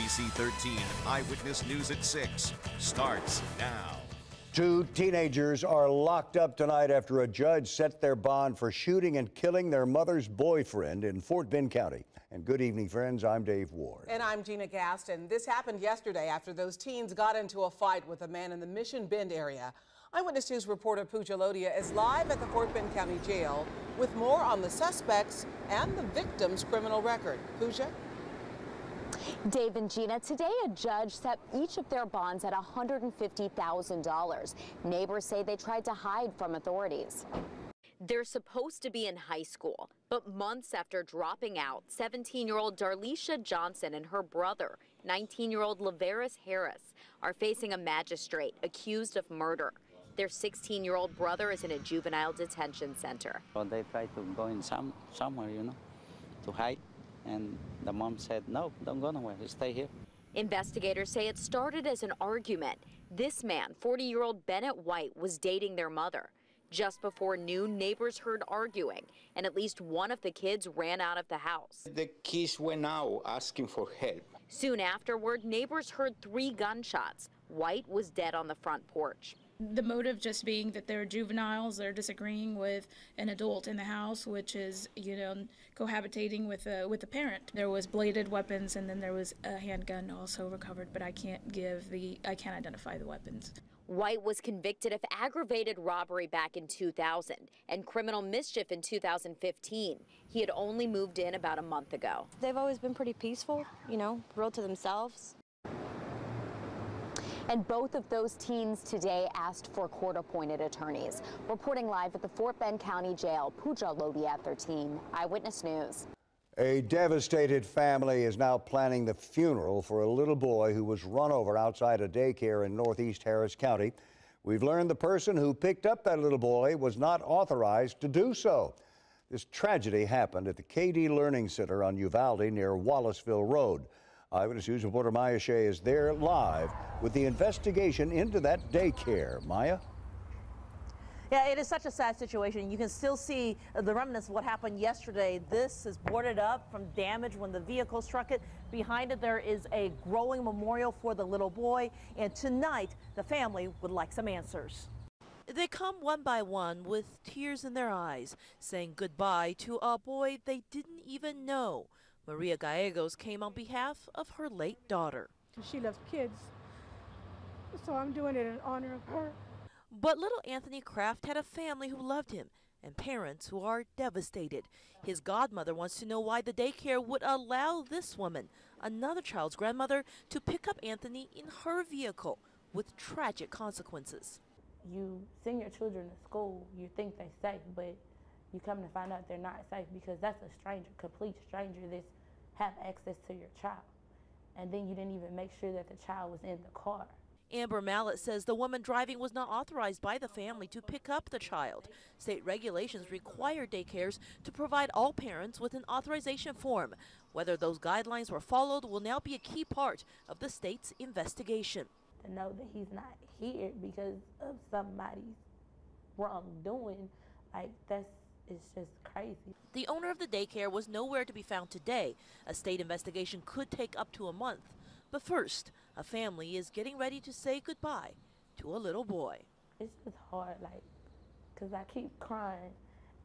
ABC 13 Eyewitness News at 6 starts now. Two teenagers are locked up tonight after a judge set their bond for shooting and killing their mother's boyfriend in Fort Bend County. And good evening, friends. I'm Dave Ward. And I'm Gina Gaston. This happened yesterday after those teens got into a fight with a man in the Mission Bend area. Eyewitness News reporter Pooja Lodia is live at the Fort Bend County Jail with more on the suspects and the victim's criminal record. Pooja? Dave and Gina, today a judge set each of their bonds at $150,000. Neighbors say they tried to hide from authorities. They're supposed to be in high school, but months after dropping out, 17-year-old Darlisha Johnson and her brother, 19-year-old Laveris Harris, are facing a magistrate accused of murder. Their 16-year-old brother is in a juvenile detention center. Well, they tried to go in somewhere, to hide. And the mom said, no, don't go nowhere, just stay here. Investigators say it started as an argument. This man, 40-year-old Bennett White, was dating their mother. Just before noon, neighbors heard arguing, and at least one of the kids ran out of the house. The kids went out asking for help. Soon afterward, neighbors heard 3 gunshots. White was dead on the front porch. The motive just being that they're juveniles, they're disagreeing with an adult in the house, which is, cohabitating with a parent. There was bladed weapons, and then there was a handgun also recovered, but I can't identify the weapons. White was convicted of aggravated robbery back in 2000 and criminal mischief in 2015. He had only moved in about a month ago. They've always been pretty peaceful, real to themselves. And both of those teens today asked for court-appointed attorneys. Reporting live at the Fort Bend County Jail, Pooja Lodia at 13, Eyewitness News. A devastated family is now planning the funeral for a little boy who was run over outside a daycare in northeast Harris County. We've learned the person who picked up that little boy was not authorized to do so. This tragedy happened at the KD Learning Center on Uvalde near Wallaceville Road. Eyewitness News reporter Maya Shea is there live with the investigation into that daycare. Maya? Yeah, it is such a sad situation. You can still see the remnants of what happened yesterday. This is boarded up from damage when the vehicle struck it. Behind it, there is a growing memorial for the little boy. And tonight, the family would like some answers. They come one by one with tears in their eyes, saying goodbye to a boy they didn't even know. Maria Gallegos came on behalf of her late daughter. She loves kids, so I'm doing it in honor of her. But little Anthony Kraft had a family who loved him and parents who are devastated. His godmother wants to know why the daycare would allow this woman, another child's grandmother, to pick up Anthony in her vehicle with tragic consequences. You send your children to school, you think they're safe, but you come to find out they're not safe because that's a stranger, complete stranger that's have access to your child. And then you didn't even make sure that the child was in the car. Amber Mallett says the woman driving was not authorized by the family to pick up the child. State regulations require daycares to provide all parents with an authorization form. Whether those guidelines were followed will now be a key part of the state's investigation. To know that he's not here because of somebody's wrongdoing, it's just crazy. The owner of the daycare was nowhere to be found today. A state investigation could take up to a month. But first, a family is getting ready to say goodbye to a little boy. It's just hard, because I keep crying,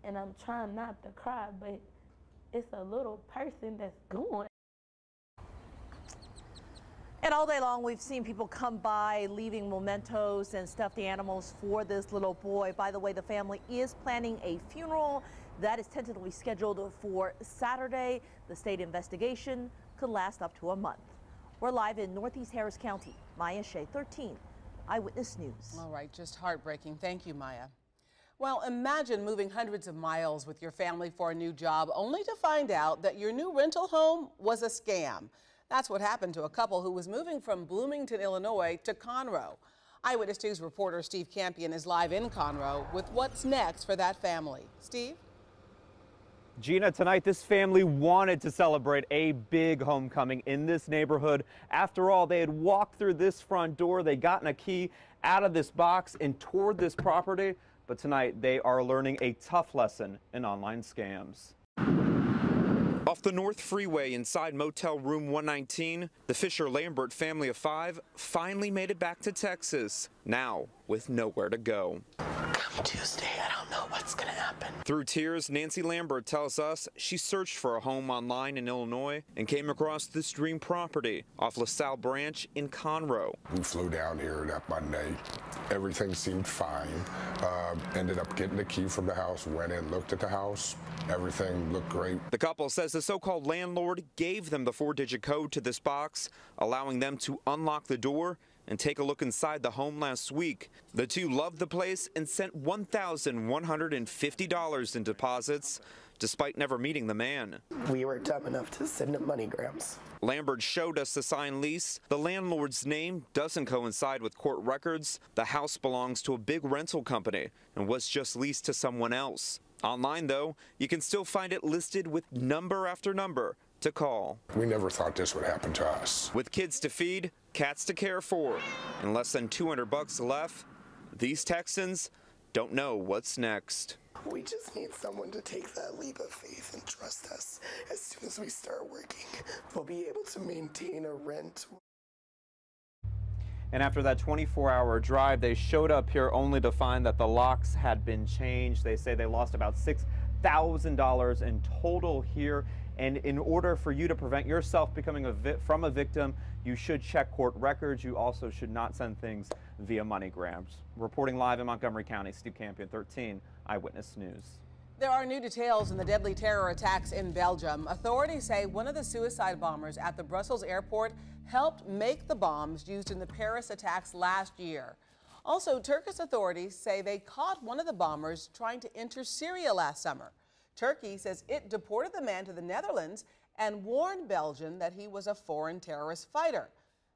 and I'm trying not to cry, but it's a little person that's going. And all day long, we've seen people come by leaving mementos and stuffed animals for this little boy. By the way, the family is planning a funeral that is tentatively scheduled for Saturday. The state investigation could last up to a month. We're live in northeast Harris County. Maya Shea, 13, Eyewitness News. All right, just heartbreaking. Thank you, Maya. Well, imagine moving hundreds of miles with your family for a new job only to find out that your new rental home was a scam. That's what happened to a couple who was moving from Bloomington, Illinois to Conroe. Eyewitness News reporter Steve Campion is live in Conroe with what's next for that family. Steve? Gina, tonight this family wanted to celebrate a big homecoming in this neighborhood. After all, they had walked through this front door, they'd gotten a key out of this box and toured this property. But tonight they are learning a tough lesson in online scams. Off the North Freeway inside Motel Room 119, the Fisher-Lambert family of 5 finally made it back to Texas, now with nowhere to go. Come Tuesday, I don't know what's gonna happen. Through tears, Nancy Lambert tells us she searched for a home online in Illinois and came across this dream property off LaSalle Branch in Conroe. We flew down here that Monday. Everything seemed fine. Ended up getting the key from the house, went in, looked at the house. Everything looked great. The couple says the so-called landlord gave them the 4-digit code to this box, allowing them to unlock the door and take a look inside the home last week. The two loved the place and sent $1,150 in deposits, despite never meeting the man. We were dumb enough to send him MoneyGrams. Lambert showed us the signed lease. The landlord's name doesn't coincide with court records. The house belongs to a big rental company and was just leased to someone else. Online, though, you can still find it listed with number after number to call. We never thought this would happen to us. With kids to feed, cats to care for, and less than $200 left, these Texans don't know what's next. We just need someone to take that leap of faith and trust us. As soon as we start working, we'll be able to maintain a rent. And after that 24-hour drive, they showed up here only to find that the locks had been changed. They say they lost about $6,000 in total here. And in order for you to prevent yourself becoming a victim, you should check court records. You also should not send things via MoneyGrams. Reporting live in Montgomery County, Steve Campion, 13 Eyewitness News. There are new details in the deadly terror attacks in Belgium. Authorities say one of the suicide bombers at the Brussels airport helped make the bombs used in the Paris attacks last year. Also, Turkish authorities say they caught one of the bombers trying to enter Syria last summer. Turkey says it deported the man to the Netherlands and warned Belgium that he was a foreign terrorist fighter.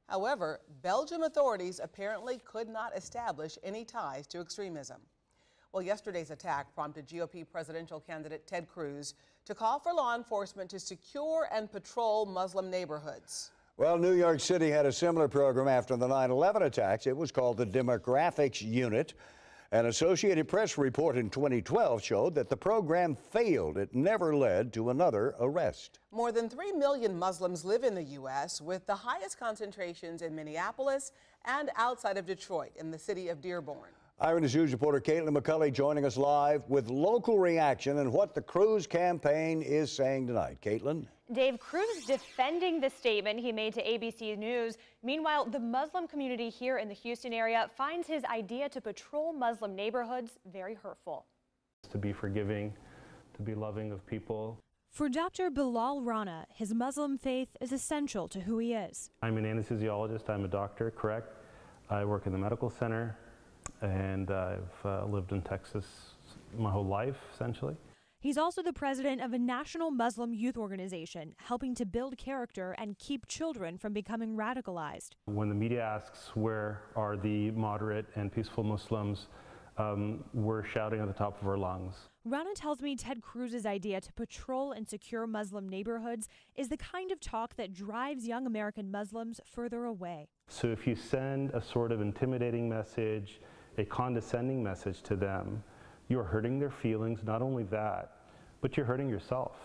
However, Belgium authorities apparently could not establish any ties to extremism. Well, yesterday's attack prompted GOP presidential candidate Ted Cruz to call for law enforcement to secure and patrol Muslim neighborhoods. Well, New York City had a similar program after the 9/11 attacks. It was called the Demographics Unit. An Associated Press report in 2012 showed that the program failed. It never led to another arrest. More than 3 million Muslims live in the U.S., with the highest concentrations in Minneapolis and outside of Detroit in the city of Dearborn. Eyewitness News reporter Caitlin McCulley joining us live with local reaction and what the Cruz campaign is saying tonight. Caitlin? Dave, Cruz defending the statement he made to ABC News. Meanwhile, the Muslim community here in the Houston area finds his idea to patrol Muslim neighborhoods very hurtful. To be forgiving, to be loving of people. For Dr. Bilal Rana, his Muslim faith is essential to who he is. I'm an anesthesiologist. I'm a doctor, correct? I work in the medical center, and I've lived in Texas my whole life, essentially. He's also the president of a national Muslim youth organization, helping to build character and keep children from becoming radicalized. When the media asks where are the moderate and peaceful Muslims, we're shouting at the top of our lungs. Rana tells me Ted Cruz's idea to patrol and secure Muslim neighborhoods is the kind of talk that drives young American Muslims further away. So if you send a sort of intimidating message, a condescending message to them, you're hurting their feelings. Not only that, but you're hurting yourself.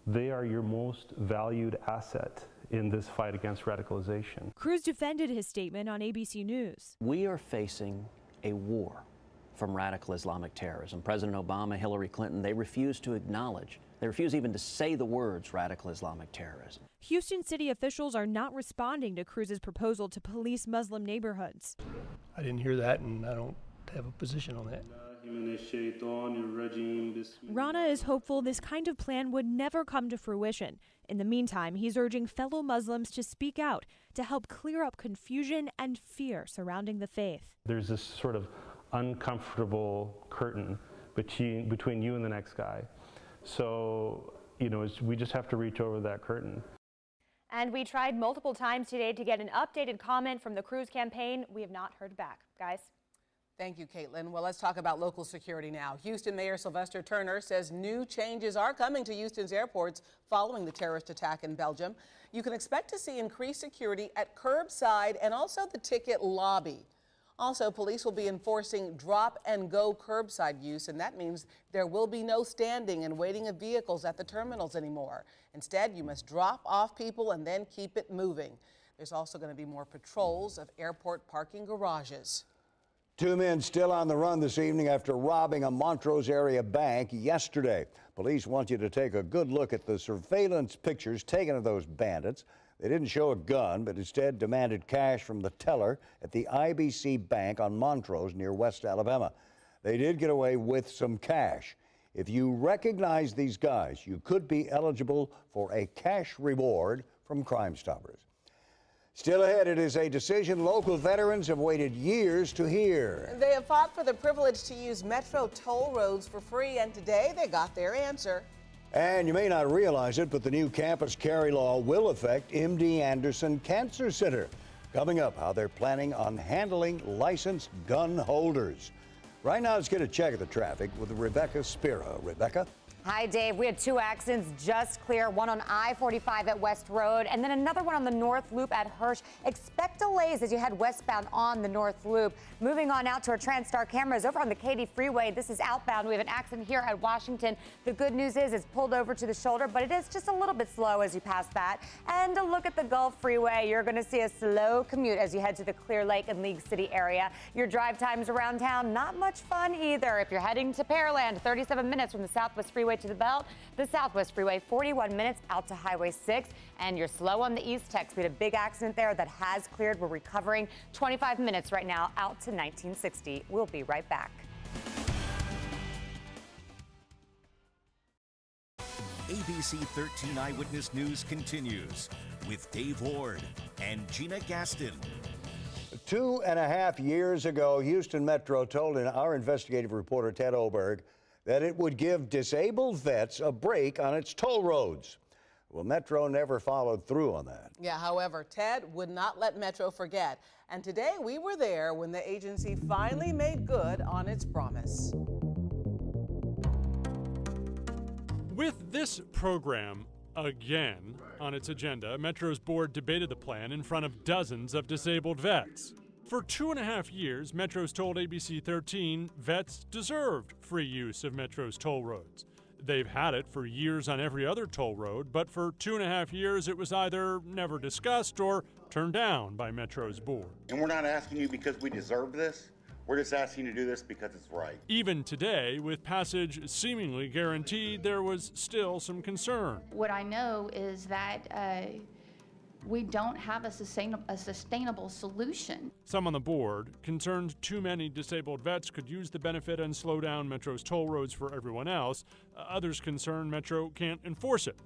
They are your most valued asset in this fight against radicalization. Cruz defended his statement on ABC News. We are facing a war from radical Islamic terrorism. President Obama, Hillary Clinton, they refuse to acknowledge, they refuse even to say the words radical Islamic terrorism. Houston city officials are not responding to Cruz's proposal to police Muslim neighborhoods. I didn't hear that, and I don't have a position on that. Rana is hopeful this kind of plan would never come to fruition. In the meantime, he's urging fellow Muslims to speak out to help clear up confusion and fear surrounding the faith. There's this sort of uncomfortable curtain between you and the next guy. So, we just have to reach over that curtain. And we tried multiple times today to get an updated comment from the Cruz campaign. We have not heard back. Guys? Thank you, Caitlin. Well, let's talk about local security now. Houston Mayor Sylvester Turner says new changes are coming to Houston's airports following the terrorist attack in Belgium. You can expect to see increased security at curbside and also the ticket lobby. Also, police will be enforcing drop and go curbside use, and that means there will be no standing and waiting of vehicles at the terminals anymore. Instead, you must drop off people and then keep it moving. There's also going to be more patrols of airport parking garages. 2 men still on the run this evening after robbing a Montrose area bank yesterday. Police want you to take a good look at the surveillance pictures taken of those bandits. They didn't show a gun, but instead demanded cash from the teller at the IBC Bank on Montrose near West Alabama. They did get away with some cash. If you recognize these guys, you could be eligible for a cash reward from Crime Stoppers. Still ahead, it is a decision local veterans have waited years to hear. They have fought for the privilege to use Metro toll roads for free, and today they got their answer. And you may not realize it, but the new campus carry law will affect MD Anderson Cancer Center. Coming up, how they're planning on handling licensed gun holders. Right now, let's get a check of the traffic with Rebecca Spiro. Rebecca? Hi, Dave. We had 2 accidents just clear, one on I-45 at West Road and then another one on the North Loop at Hirsch. Expect delays as you head westbound on the North Loop. Moving on out to our TransStar cameras over on the Katy Freeway. This is outbound. We have an accident here at Washington. The good news is it's pulled over to the shoulder, but it is just a little bit slow as you pass that. And a look at the Gulf Freeway. You're going to see a slow commute as you head to the Clear Lake and League City area. Your drive times around town, not much fun either. If you're heading to Pearland, 37 minutes from the Southwest Freeway to the Belt, the Southwest Freeway 41 minutes out to Highway 6, and you're slow on the East Tex. We had a big accident there that has cleared. We're recovering 25 minutes right now out to 1960. We'll be right back. ABC 13 Eyewitness News continues with Dave Ward and Gina Gaston. 2.5 years ago, Houston Metro told our investigative reporter Ted Oberg that it would give disabled vets a break on its toll roads. Well, Metro never followed through on that. Yeah, however, Ted would not let Metro forget. And today we were there when the agency finally made good on its promise. With this program again on its agenda, Metro's board debated the plan in front of dozens of disabled vets. For 2.5 years, Metro's told ABC 13 vets deserved free use of Metro's toll roads. They've had it for years on every other toll road, but for 2.5 years it was either never discussed or turned down by Metro's board. And we're not asking you because we deserve this. We're just asking you to do this because it's right. Even today, with passage seemingly guaranteed, there was still some concern. What I know is that we don't have a sustainable solution. Some on the board concerned too many disabled vets could use the benefit and slow down Metro's toll roads for everyone else. Others concerned Metro can't enforce it.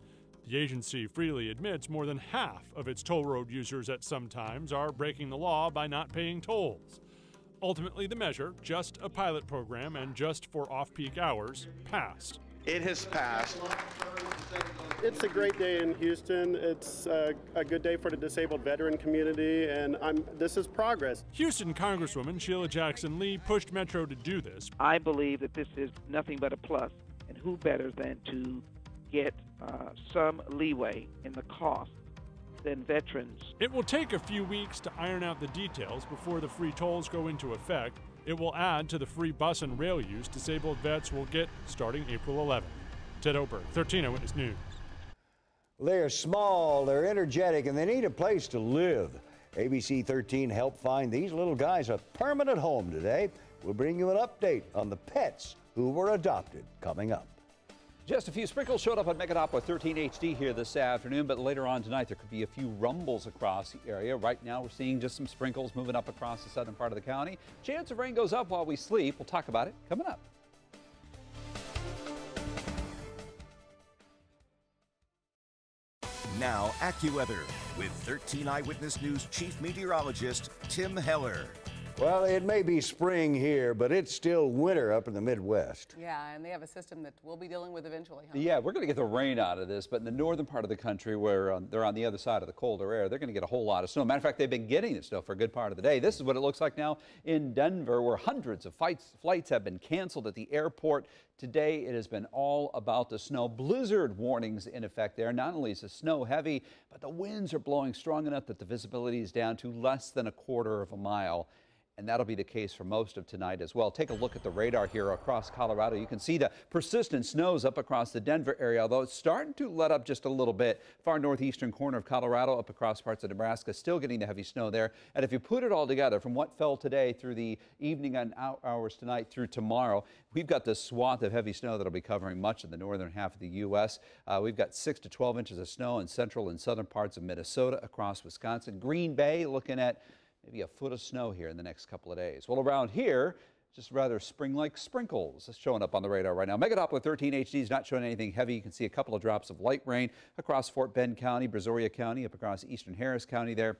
The agency freely admits more than half of its toll road users at some times are breaking the law by not paying tolls. Ultimately, the measure, just a pilot program and just for off-peak hours, passed. It has passed. It's a great day in Houston. It's a good day for the disabled veteran community, and this is progress. Houston Congresswoman Sheila Jackson Lee pushed Metro to do this. I believe that this is nothing but a plus, and who better than to get some leeway in the cost than veterans. It will take a few weeks to iron out the details before the free tolls go into effect. It will add to the free bus and rail use disabled vets will get starting April 11th. Ted Oberg, 13 Eyewitness News. They're small, they're energetic, and they need a place to live. ABC 13 helped find these little guys a permanent home today. We'll bring you an update on the pets who were adopted coming up. Just a few sprinkles showed up on Megadoppler 13 HD here this afternoon, but later on tonight there could be a few rumbles across the area. Right now we're seeing just some sprinkles moving up across the southern part of the county. Chance of rain goes up while we sleep. We'll talk about it coming up. Now, AccuWeather with 13 Eyewitness News Chief Meteorologist Tim Heller. Well, it may be spring here, but it's still winter up in the Midwest. Yeah, and they have a system that we'll be dealing with eventually, huh? Yeah, we're going to get the rain out of this, but in the northern part of the country where they're on the other side of the colder air, they're going to get a whole lot of snow. Matter of fact, they've been getting the snow for a good part of the day. This is what it looks like now in Denver, where hundreds of flights have been canceled at the airport. Today, it has been all about the snow. Blizzard warnings in effect there. Not only is the snow heavy, but the winds are blowing strong enough that the visibility is down to less than a quarter of a mile. And that'll be the case for most of tonight as well. Take a look at the radar here across Colorado. You can see the persistent snows up across the Denver area, although it's starting to let up just a little bit. Far northeastern corner of Colorado, up across parts of Nebraska, still getting the heavy snow there. And if you put it all together, from what fell today through the evening and hours tonight through tomorrow, we've got this swath of heavy snow that'll be covering much of the northern half of the U.S. We've got 6 to 12 inches of snow in central and southern parts of Minnesota, across Wisconsin. Green Bay looking at maybe a foot of snow here in the next couple of days. Well, around here, just rather spring-like sprinkles showing up on the radar right now. Megadoppler 13 HD is not showing anything heavy. You can see a couple of drops of light rain across Fort Bend County, Brazoria County, up across eastern Harris County there.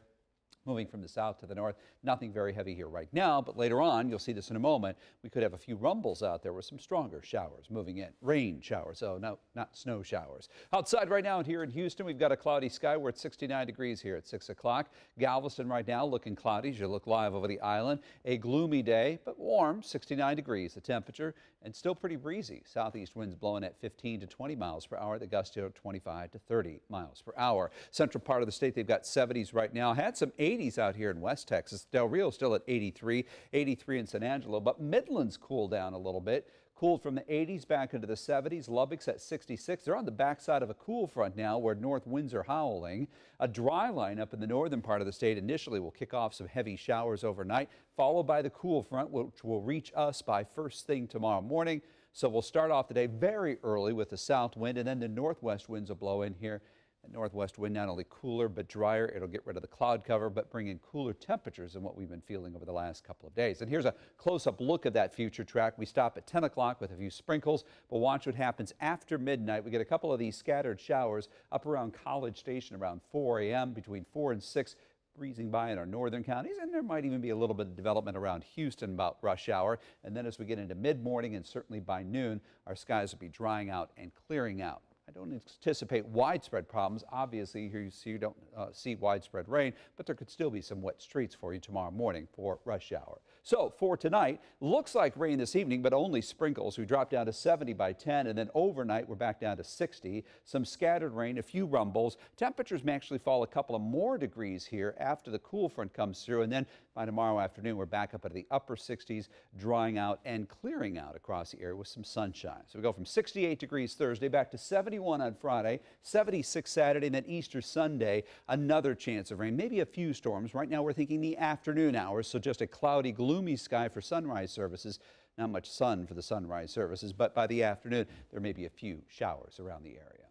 Moving from the south to the north, nothing very heavy here right now, but later on, you'll see this in a moment, we could have a few rumbles out there with some stronger showers moving in. Rain showers, so no, not snow showers. Outside right now here in Houston, we've got a cloudy sky. We're at 69 degrees here at 6 o'clock. Galveston right now looking cloudy as you look live over the island. A gloomy day, but warm, 69 degrees the temperature, and still pretty breezy. Southeast winds blowing at 15 to 20 miles per hour. The gusts are 25 to 30 miles per hour. Central part of the state, they've got 70s right now. Had some 80s out here in West Texas. Del Rio still at 83, 83 in San Angelo, but Midland's cooled down a little bit. Cooled from the 80s back into the 70s. Lubbock's at 66. They're on the backside of a cool front now where north winds are howling. A dry line up in the northern part of the state initially will kick off some heavy showers overnight, followed by the cool front, which will reach us by first thing tomorrow morning. So we'll start off the day very early with the south wind, and then the northwest winds will blow in here. The northwest wind not only cooler but drier. It'll get rid of the cloud cover but bring in cooler temperatures than what we've been feeling over the last couple of days. And here's a close-up look at that future track. We stop at 10 o'clock with a few sprinkles, but watch what happens after midnight. We get a couple of these scattered showers up around College Station around 4 a.m. between 4 and 6. Breezing by in our northern counties, and there might even be a little bit of development around Houston about rush hour. And then as we get into mid-morning and certainly by noon, our skies will be drying out and clearing out. I don't anticipate widespread problems. Obviously, here you don't see widespread rain, but there could still be some wet streets for you tomorrow morning for rush hour. So for tonight, looks like rain this evening, but only sprinkles. We drop down to 70 by 10, and then overnight we're back down to 60. Some scattered rain, a few rumbles. Temperatures may actually fall a couple of more degrees here after the cool front comes through, and then by tomorrow afternoon we're back up into the upper 60s, drying out and clearing out across the area with some sunshine. So we go from 68 degrees Thursday back to 71 on Friday, 76 Saturday, and then Easter Sunday, another chance of rain, maybe a few storms. Right now we're thinking the afternoon hours, so just a cloudy, gloomy sky for sunrise services. Not much sun for the sunrise services, but by the afternoon there may be a few showers around the area.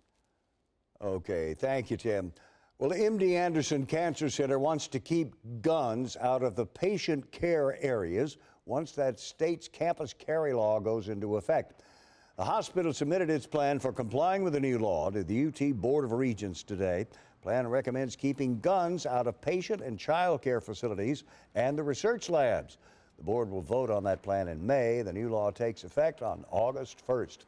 Okay, thank you, Tim. Well, the MD Anderson Cancer Center wants to keep guns out of the patient care areas once that state's campus carry law goes into effect. The hospital submitted its plan for complying with the new law to the UT Board of Regents today. The plan recommends keeping guns out of patient and child care facilities and the research labs. The board will vote on that plan in May. The new law takes effect on August 1st.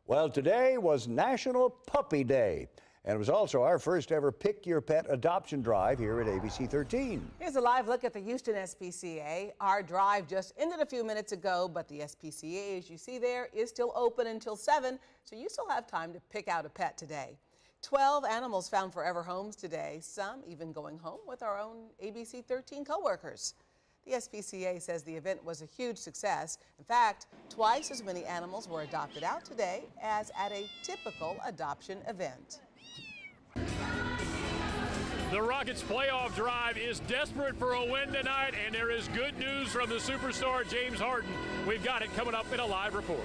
Well, today was National Puppy Day. And it was also our first ever Pick Your Pet adoption drive here at ABC 13. Here's a live look at the Houston SPCA. Our drive just ended a few minutes ago, but the SPCA, as you see there, is still open until 7, so you still have time to pick out a pet today. 12 animals found forever homes today, some even going home with our own ABC 13 co-workers. The SPCA says the event was a huge success. In fact, twice as many animals were adopted out today as at a typical adoption event. The Rockets' playoff drive is desperate for a win tonight, and there is good news from the superstar James Harden. We've got it coming up in a live report.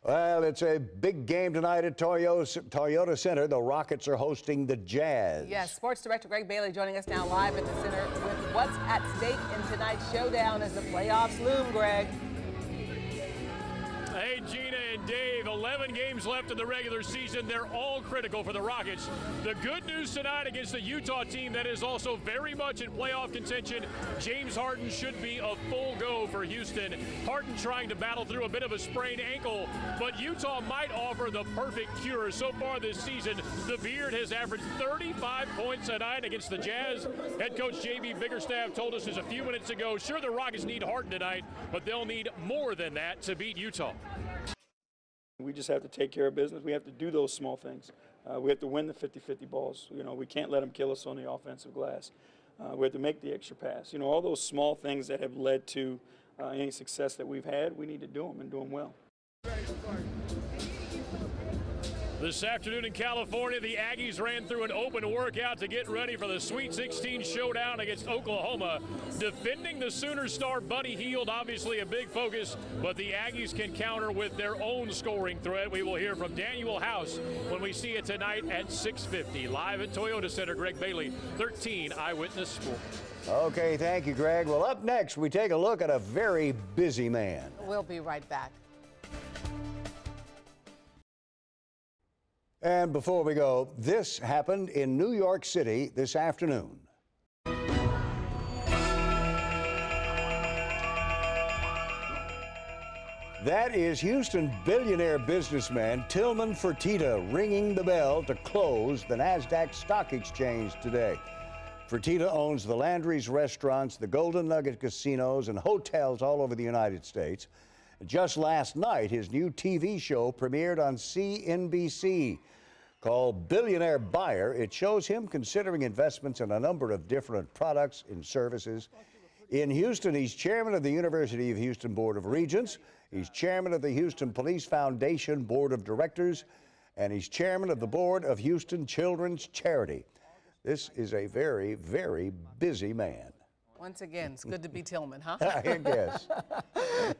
Well, it's a big game tonight at Toyota Center. The Rockets are hosting the Jazz. Yes, Sports Director Greg Bailey joining us now live at the center with what's at stake in tonight's showdown as the playoffs loom, Greg. Hey, Gina and Dave, 11 games left in the regular season. They're all critical for the Rockets. The good news tonight against the Utah team that is also very much in playoff contention, James Harden should be a full go for Houston. Harden trying to battle through a bit of a sprained ankle, but Utah might offer the perfect cure. So far this season, the Beard has averaged 35 points a night against the Jazz. Head coach J.B. Biggerstaff told us just a few minutes ago, sure, the Rockets need Harden tonight, but they'll need more than that to beat Utah. We just have to take care of business. We have to do those small things. We have to win the 50-50 balls. You know, we can't let them kill us on the offensive glass. We have to make the extra pass. You know, all those small things that have led to any success that we've had, we need to do them and do them well. This afternoon in California, the Aggies ran through an open workout to get ready for the Sweet 16 showdown against Oklahoma. Defending the Sooners star Buddy Hield, obviously a big focus, but the Aggies can counter with their own scoring threat. We will hear from Daniel House when we see it tonight at 6:50. Live at Toyota Center, Greg Bailey, 13 Eyewitness Sports. Okay, thank you, Greg. Well, up next, we take a look at a very busy man. We'll be right back. And before we go, this happened in New York City this afternoon. That is Houston billionaire businessman Tillman Fertitta ringing the bell to close the NASDAQ Stock Exchange today. Fertitta owns the Landry's restaurants, the Golden Nugget casinos, and hotels all over the United States. Just last night, his new TV show premiered on CNBC. Called Billionaire Buyer, it shows him considering investments in a number of different products and services. In Houston, he's chairman of the University of Houston Board of Regents, he's chairman of the Houston Police Foundation Board of Directors, and he's chairman of the board of Houston Children's Charity. This is a very, very busy man. Once again, it's good to be Tillman, huh? I guess.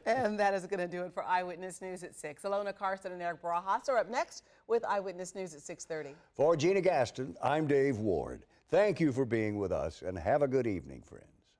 And that is going to do it for Eyewitness News at 6. Alona Carson and Eric Barajas are up next with Eyewitness News at 6:30. For Gina Gaston, I'm Dave Ward. Thank you for being with us, and have a good evening, friends.